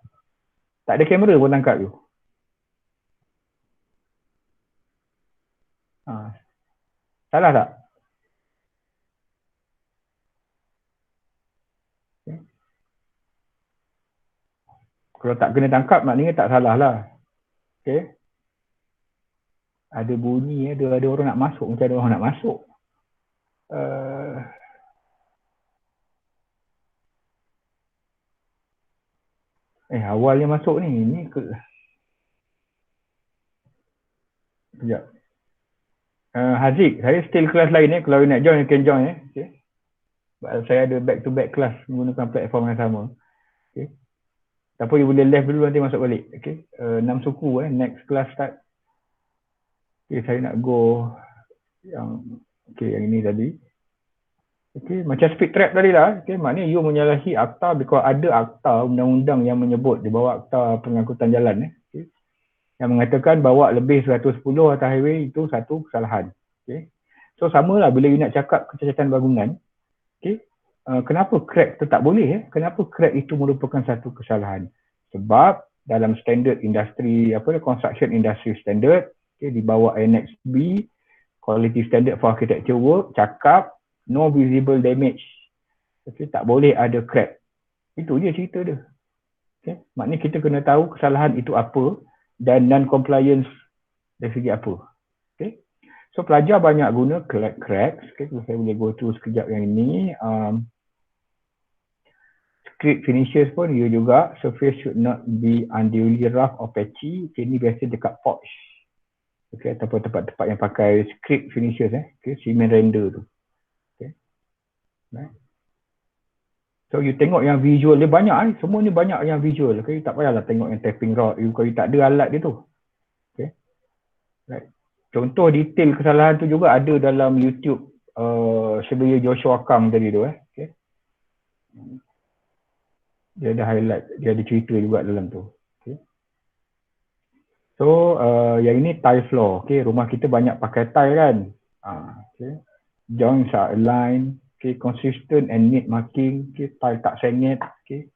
Tak ada kamera pun tangkap you. Salah tak? Okay. Kalau tak kena tangkap, maknanya tak salah lah. Okay. Ada bunyi, ada orang nak masuk. Macam ada orang nak masuk. Awalnya masuk ni. Sekejap. Haziq, saya still kelas lain kalau you nak join, you can join. Okay. Saya ada back to back kelas menggunakan platform yang sama. Okay. Tapi you boleh left dulu nanti masuk balik. Okay. 6 suku next class start. Okay, saya nak go yang ini tadi. Okay, macam speed trap tadi lah. Okay, maknanya you menyalahi akta because ada akta undang-undang yang menyebut di bawah akta pengangkutan jalan. Okay, yang mengatakan bawa lebih 110 atas highway itu satu kesalahan. Okay. So samalah bila you nak cakap kecacatan bangunan. Okay, kenapa crack tu tak boleh? Kenapa crack itu merupakan satu kesalahan? Sebab dalam standard industri, construction industry standard, okay, di bawah Annex B, Quality Standard for Architecture Work, cakap no visible damage. Okay, tak boleh ada crack. Itu je cerita dia. Okay, maknanya kita kena tahu kesalahan itu apa dan non-compliance dari segi apa. Okay. So pelajar banyak guna cracks. Okay, saya boleh go through sekejap yang ini. Script finishes pun you juga. Surface should not be unduly rough or patchy. Okay, ini biasa dekat porch. Okay, ataupun tempat-tempat yang pakai script finishes. Okay, cement render tu. Okay. Right. So you tengok yang visual dia banyak semua ni banyak yang visual. Okay, tak payahlah tengok yang tapping rod kalau you tak ada alat dia tu. Okay. Right. Contoh detail kesalahan tu juga ada dalam YouTube sebelum Joshua Kang tadi tu. Okay. Dia ada highlight, dia ada cerita juga dalam tu. Okay. So yang ini tile floor. Okay, rumah kita banyak pakai tile kan. Okay. Joints are aligned. Okay, consistent and neat marking. Okay, tile tak sengit. Okay,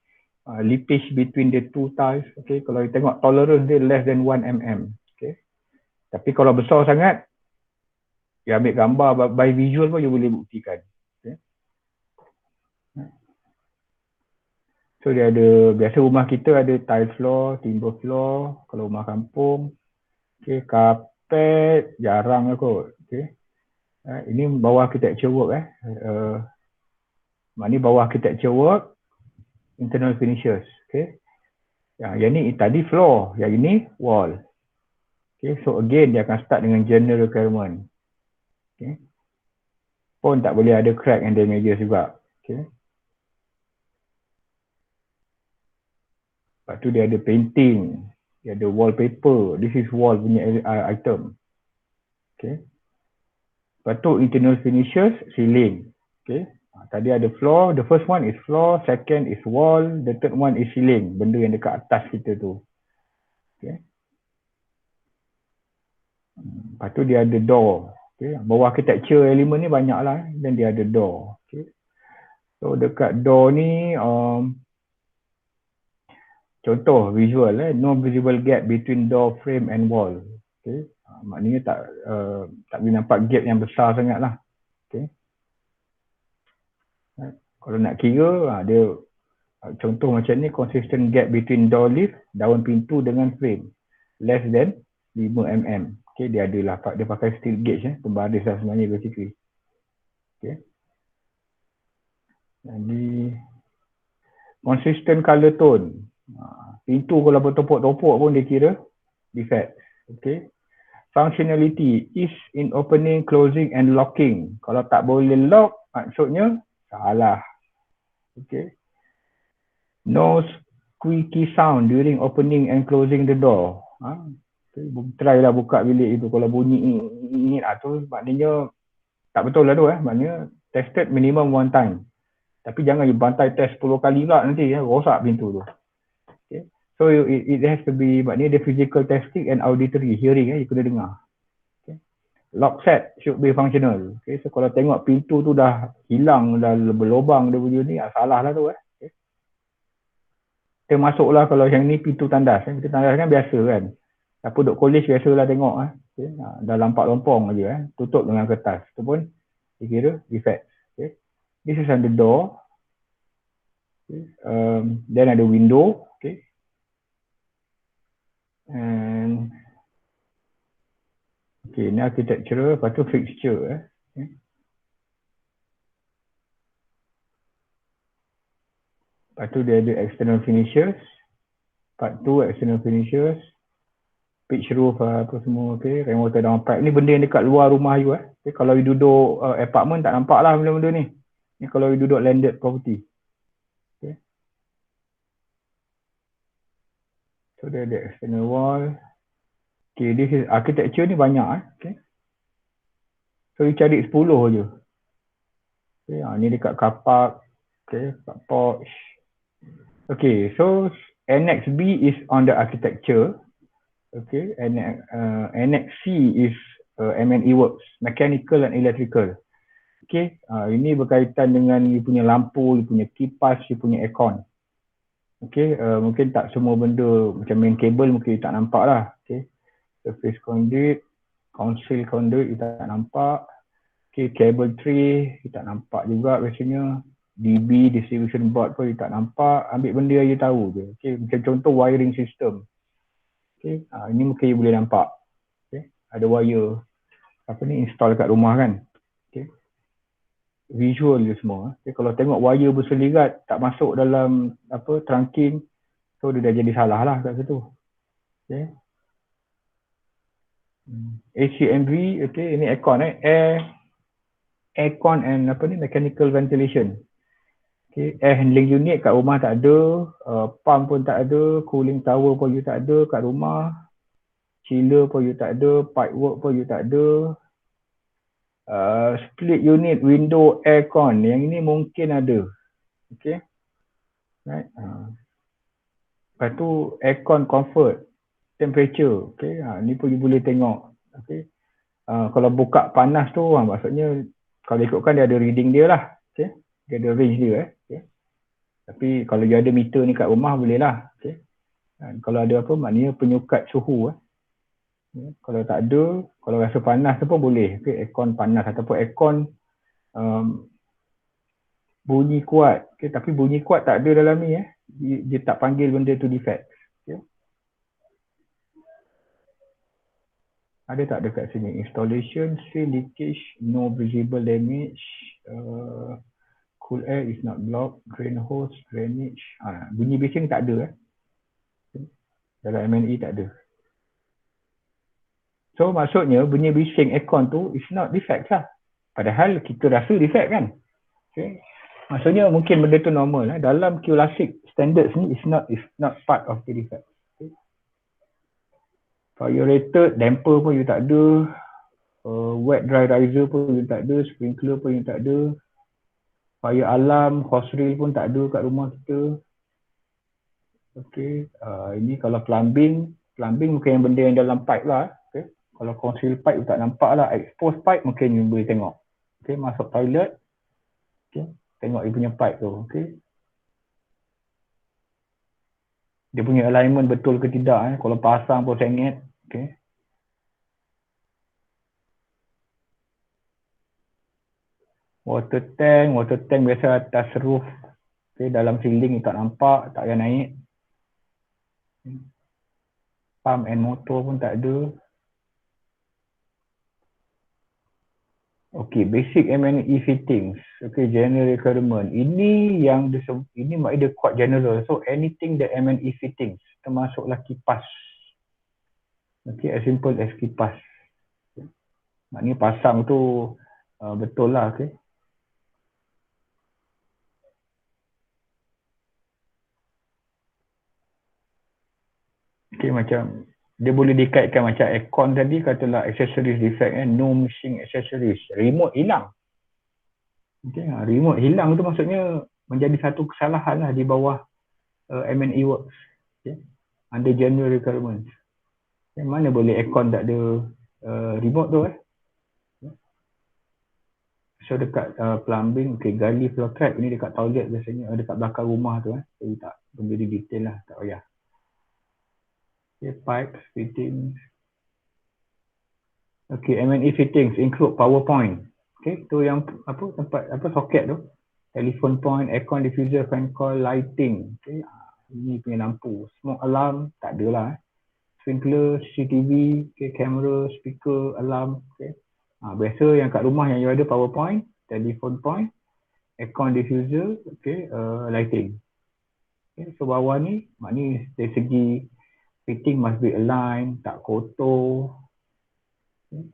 leakage between the two tiles. Okay, kalau you tengok tolerance dia less than 1 mm. Okay, tapi kalau besar sangat, you ambil gambar by visual pun you boleh buktikan. Okay. So dia ada, biasa rumah kita ada tile floor, timber floor, kalau rumah kampung. Okay, karpet jarang lah kot. Okay. Ini bawah architecture work maknanya bawah architecture work, internal finishes. Okay. Yang ni tadi floor, yang ini wall. Okay. So again dia akan start dengan general requirement. Okay. Pun tak boleh ada crack and damages juga. Okay. Lepas tu dia ada painting, dia ada wallpaper. This is wall punya item. Okay. Lepas tu internal finishes, ceiling. Okay. Tadi ada floor, the first one is floor, second is wall, the third one is ceiling, benda yang dekat atas kita tu. Okay. Lepas tu dia ada door. Okay. Bawah architecture element ni banyak lah, dan dia ada door. Okay. So dekat door ni, contoh visual, no visible gap between door frame and wall. Okay. Maknanya tak boleh nampak gap yang besar sangat lah. Okay. Kalau nak kira, dia contoh macam ni, consistent gap between door lift, daun pintu dengan frame, less than 5 mm. Okay, dia adalah, dia pakai steel gauge, pembaris lah sebenarnya basically. Okay. Jadi, consistent color tone. Pintu kalau bertopok-topok pun dia kira defect. Okay. Functionality, is in opening, closing and locking. Kalau tak boleh lock, maksudnya salah. Okay. No squeaky sound during opening and closing the door. Okay. Try lah buka bilik itu. Kalau bunyi tu maknanya tak betul lah tu. Maknanya tested minimum one time. Tapi jangan bantai test 10 kali pula nanti rosak pintu tu. Okay. So it has to be, maknanya the physical testing and auditory hearing, you kena dengar. Okay. Lock set should be functional. Okay. So kalau tengok pintu tu dah hilang, dah berlubang dia punya ni, salah lah tu. Okay. Termasuklah kalau yang ni pintu tandas. Pintu tandas kan biasa kan. Apa duk college biasalah tengok. Okay. Dah lampak lompong aja. Tutup dengan kertas. Itu pun dikira defect. Okay. This is on the door. Okay. Then ada window. Okay. And okay, ni architectural, lepas tu fixture. Okay. Lepas tu dia ada external finishes. Part 2 external finishes. Pitch roof apa semua. Okay. Rainwater downpipe. Ni benda yang dekat luar rumah you. Okay. Kalau you duduk apartment tak nampak lah benda-benda ni. Ni kalau you duduk landed property. Okay. So dia ada external wall. Okay, this is architecture ni banyak. Okay. So you cari 10 je. Okay, ni dekat car park. Okay, car porch. Okay, so Annex B is on the architecture. Okay, and Annex C is M&E works, mechanical and electrical. Okay, ini berkaitan dengan you punya lampu, you punya kipas, you punya aircon. Okay, mungkin tak semua benda macam main cable mungkin you tak nampak lah. Okay, surface conduit, council conduit you tak nampak. Okay, cable tray you tak nampak juga biasanya. DB, distribution board pun you tak nampak. Ambil benda yang you tahu je. Okay, macam contoh wiring system. Okay, ini mungkin you boleh nampak. Okay, ada wire apa ni install kat rumah kan. Okay, visual je semua. Okay, kalau tengok wire berselirat tak masuk dalam apa trunking, so dia dah jadi salah lah kat situ. Okay. ACMV, okay, ini aircon aircon and apa ni mechanical ventilation. Okay, air handling unit kat rumah tak ada, pump pun tak ada, cooling tower pun you tak ada kat rumah, chiller pun you tak ada, pipe work pun you tak ada. Split unit window aircon, yang ini mungkin ada. Okay, right. Lepas tu aircon comfort, temperature. Okay, ni pun you boleh tengok. Okay, kalau buka panas tu maksudnya kalau ikutkan dia ada reading dia lah. Okay, dia ada range dia. Okay. Tapi kalau dia ada meter ni kat rumah boleh lah. Okay. Kalau ada apa maknanya penyukat suhu. Kalau tak ada, kalau rasa panas tu pun boleh. Okay. Aircon panas ataupun aircon bunyi kuat. Okay. Tapi bunyi kuat tak ada dalam ni. Dia tak panggil benda tu defect. Okay. Ada tak dekat sini? Installation, strain leakage, no visible damage. Cool air is not blocked. Drain hose, drainage. Bunyi bising tak ada. Dalam MNE tak ada. So maksudnya bunyi bising aircon tu is not defect lah. Padahal kita rasa defect kan. Okay. Maksudnya mungkin benda tu normal lah. Dalam QLASIC standards ni is not part of the defect. Okay. Fire rated, damper pun you tak ada. Wet dry riser pun you tak ada. Sprinkler pun you tak ada. Fire alarm, hose reel pun tak ada kat rumah kita. Okay. Ini kalau plumbing mungkin yang benda yang dalam pipe lah. Okay. Kalau conceal pipe you tak nampak lah. Exposed pipe mungkin you boleh tengok. Okay. Masuk toilet. Okay. Tengok dia punya pipe tu. Okay. Dia punya alignment betul ke tidak. Kalau pasang pun sengit. Okay. Water tank biasa atas roof. Okay. Dalam ceiling tak nampak, tak payah naik. Pump and motor pun tak ada. Okay, basic M&E fittings. Okay, general requirement. Ini maknanya dia quite general. So anything that M&E fittings, termasuklah kipas. Okay, as simple as kipas. Maknanya pasang tu betul lah. Okay. Okay, macam dia boleh dikaitkan macam aircon tadi, katalah accessories defect, no missing accessories. Remote hilang. Okay, remote hilang tu maksudnya menjadi satu kesalahan lah di bawah M&E works. Okay. Under general requirements. Okay, mana boleh aircon tak ada remote tu So dekat plumbing, okay, gali flow trap ni dekat toilet biasanya, dekat belakang rumah tu so tak benda detail lah, tak payah. Okay, pipes, fittings. Okay, M&E fittings include power point. Okay, tu yang tempat soket tu. Telephone point, aircon diffuser, fan coil, lighting. Okay, ini punya lampu. Smoke alarm, tak ada lah. Sprinkler, CCTV, okay, camera, speaker, alarm. Okay. Biasa yang kat rumah yang you ada power point, telephone point, aircon diffuser, okay, lighting. Okay, so bawah ni, maknanya dari segi fitting must be aligned, tak kotor. Okay.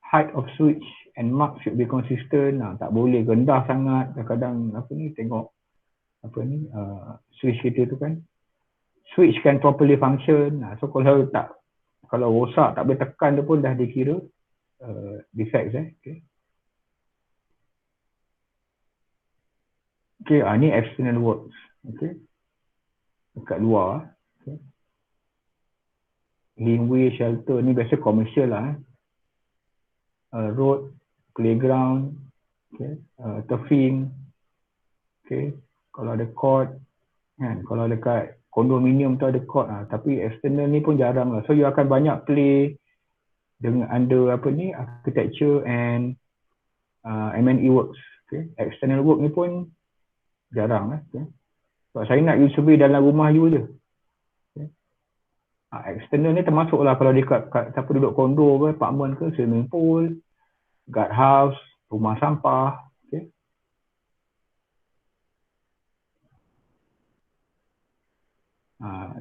Height of switch and mark should be consistent. Tak boleh rendah sangat. Kadang-kadang tengok switch kita tu kan. Switch can properly function. So kalau rosak tak boleh tekan tu pun dah dikira defects. Okay. Okay, ni external works. Okay. Dekat luar. Okay. Laneway, shelter ni biasa commercial lah. Road, playground, okay, turfing, okay, kalau ada court, kan, kalau dekat kondominium tu ada court, tapi external ni pun jarang lah. So you akan banyak play dengan under architecture and M&E works. Okay. External work ni pun jarang lah. Okay. Sebab saya nak you survey dalam rumah you je. Okay. External ni termasuklah kalau dekat siapa duduk kondo ke, apartment ke, swimming pool, guard house, rumah sampah. Okay.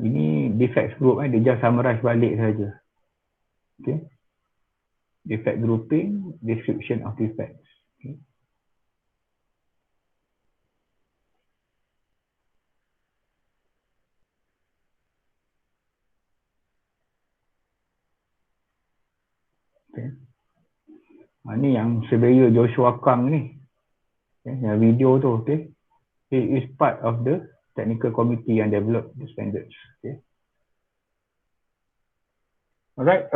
Ini defects group, dia just summarize balik saja. Okay. Defect grouping, description of defects. Okay. Okay. Ni yang surveyor Joshua Kang ni. Okay. Yang video tu, okay. He is part of the technical committee yang develop the standards. Okay. Alright,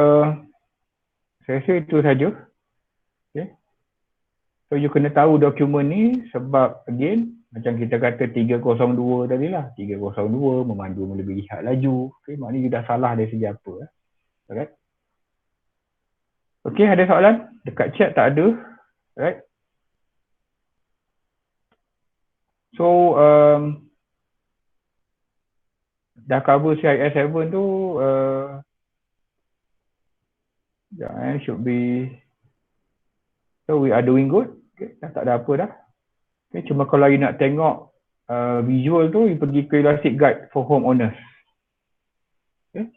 saya rasa itu saja. Okay. So you kena tahu dokumen ni sebab again macam kita kata 302 tadi lah. 302 memandu melebihi had laju. Okay, maknanya you dah salah dari segi apa. Alright. Okay, ada soalan? Dekat chat tak ada. Alright. So, dah cover CIS 7 tu, Should be, so we are doing good. Okay, tak ada apa dah. Okay, cuma kalau you nak tengok visual tu, you pergi ke Elastic Guide for Homeowners. Okay.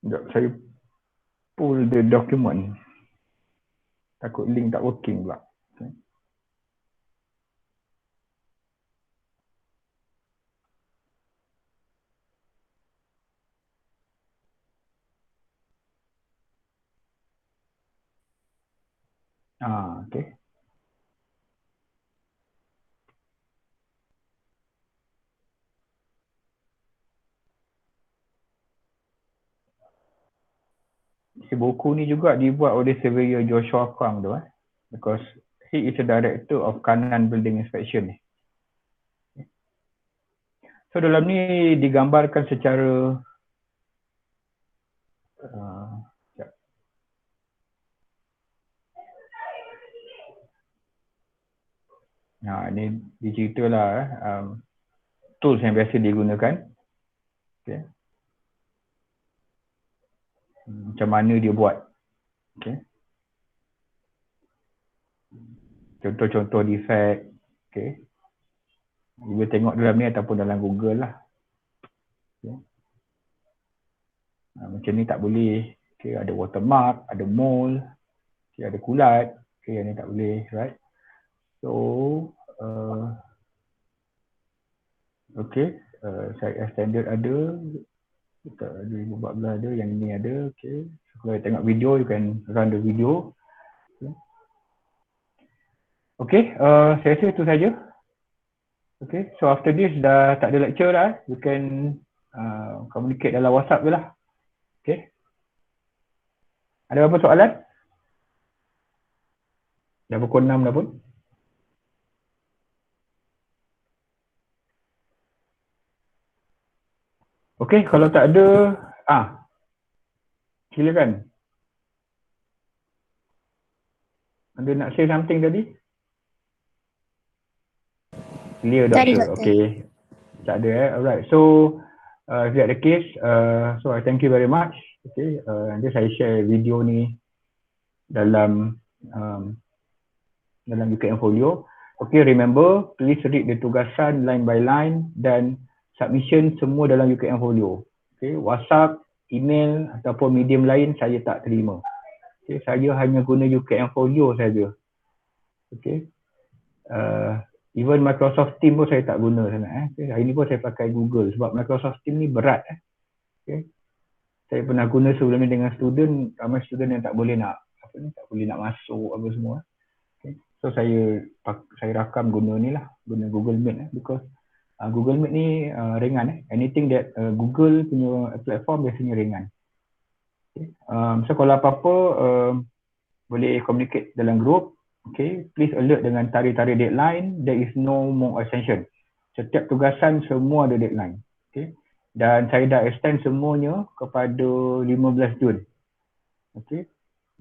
Sekejap, saya pull the document. Takut link tak working pula. Okay. Okay. Si buku ni juga dibuat oleh Surveyor Joshua Kwang tu, because he is a director of Kanan Building Inspection ni. So dalam ni digambarkan secara ni diceritalah tools yang biasa digunakan. Okay. Macam mana dia buat. Okay. Contoh-contoh defect. Okay. Boleh tengok dalam ni ataupun dalam Google lah. Okay. Macam ni tak boleh. Okay. Ada watermark, ada mole, okay. Ada kulat. Okay. Yang ni tak boleh, right? So, okay. Saya standard ada. 2014 ada, yang ini ada. Okay. So, kalau tengok video, you can run the video. Okay, saya rasa itu saja. Okay, so after this dah tak ada lecture dah. You can communicate dalam WhatsApp je lah. Okay. Ada apa soalan? Dah pukul 6 dah pun. Okay, kalau tak ada, silakan. Ada nak say something tadi? Clear, Doctor. Okay. Tak ada, alright. So, if that the case, so I thank you very much. Okay, nanti saya share video ni dalam UKM Folio. Okay, remember, please read the tugasan line by line dan submission semua dalam UKM Folio. Okay, WhatsApp, email ataupun medium lain saya tak terima. Okay, saya hanya guna UKM Folio saja. Okay, even Microsoft Teams pun saya tak guna sangat. Okay, hari ni pun saya pakai Google sebab Microsoft Teams ni berat. Okay, saya pernah guna sebelum ni dengan student, ramai student yang tak boleh nak masuk apa semua. Okay, so saya rakam guna ni lah, guna Google Meet because Google Meet ni ringan. Anything that Google punya platform biasanya ringan. Okay. So kalau apa-apa boleh communicate dalam group. Okay. Please alert dengan tarikh-tarikh deadline. There is no more extension. Setiap tugasan semua ada deadline. Okay. Dan saya dah extend semuanya kepada 15 Jun. Okay.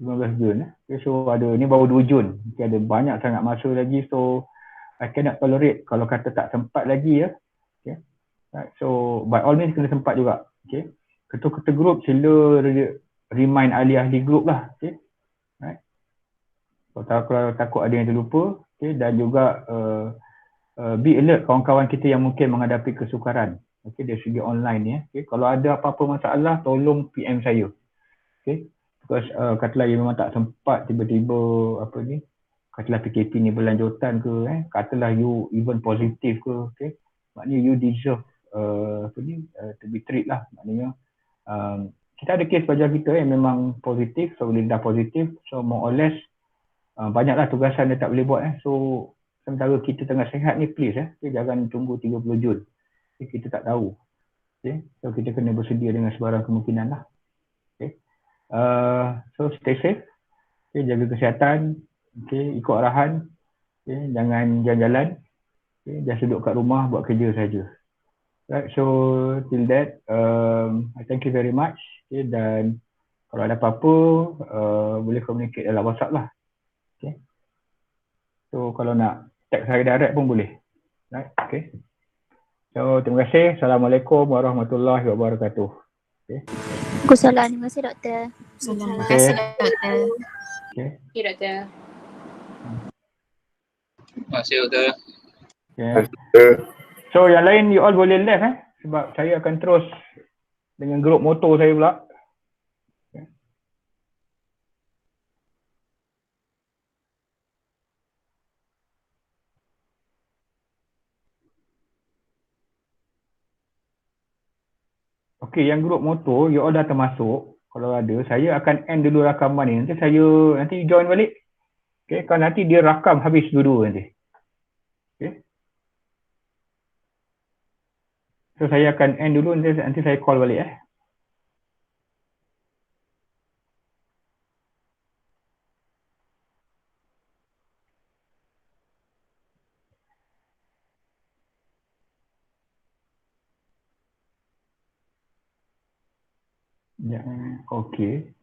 15 Jun. Okay. So ni baru 2 Jun. Okay. Ada banyak sangat masa lagi. So I cannot tolerate kalau kata tak sempat lagi ya. Okay. Right. So by all means kena sempat juga. Okay. Ketua-ketua grup sila remind ahli-ahli grup lah. Okay. Right. Kalau takut ada yang terlupa. Okay. Dan juga be alert kawan-kawan kita yang mungkin menghadapi kesukaran. Okay. Dari segi online ya. Okay. Kalau ada apa-apa masalah tolong PM saya. Okay. Because katalah yang memang tak sempat tiba-tiba katalah PKP ni berlanjutan ke, katalah you even positif ke, okay? Maknanya you deserve to be treat lah. Maknanya kita ada kes pelajar kita yang memang positif, so bila dah positif, so more or less banyaklah tugasan dia tak boleh buat. So sementara kita tengah sihat ni please okay? Jangan tunggu 30 Jun. Okay? Kita tak tahu. Okay? So kita kena bersedia dengan sebarang kemungkinan lah. Okay? So stay safe, okay? Jaga kesihatan. Okay, ikut arahan, okay, jangan jalan-jalan, okay, just duduk kat rumah buat kerja saja. Right, so till that, I thank you very much. Okay, dan kalau ada apa-apa, boleh communicate dalam WhatsApp lah. Okay. So kalau nak tag saya direct pun boleh. Right, okay. So terima kasih. Assalamualaikum warahmatullahi wabarakatuh. Okay. Waalaikumsalam. Terima kasih, Doktor. Terima Okay. kasih doktor. Okay. Okay, doktor. Terima kasih doktor. Okay. So yang lain you all boleh left sebab saya akan terus dengan grup motor saya pula. Okay, yang grup motor you all dah termasuk. Kalau ada, saya akan end dulu rakaman ni. Nanti join balik. Okay, kalau nanti dia rakam habis dulu nanti. Okay. So saya akan end dulu, nanti saya call balik Ya, okay.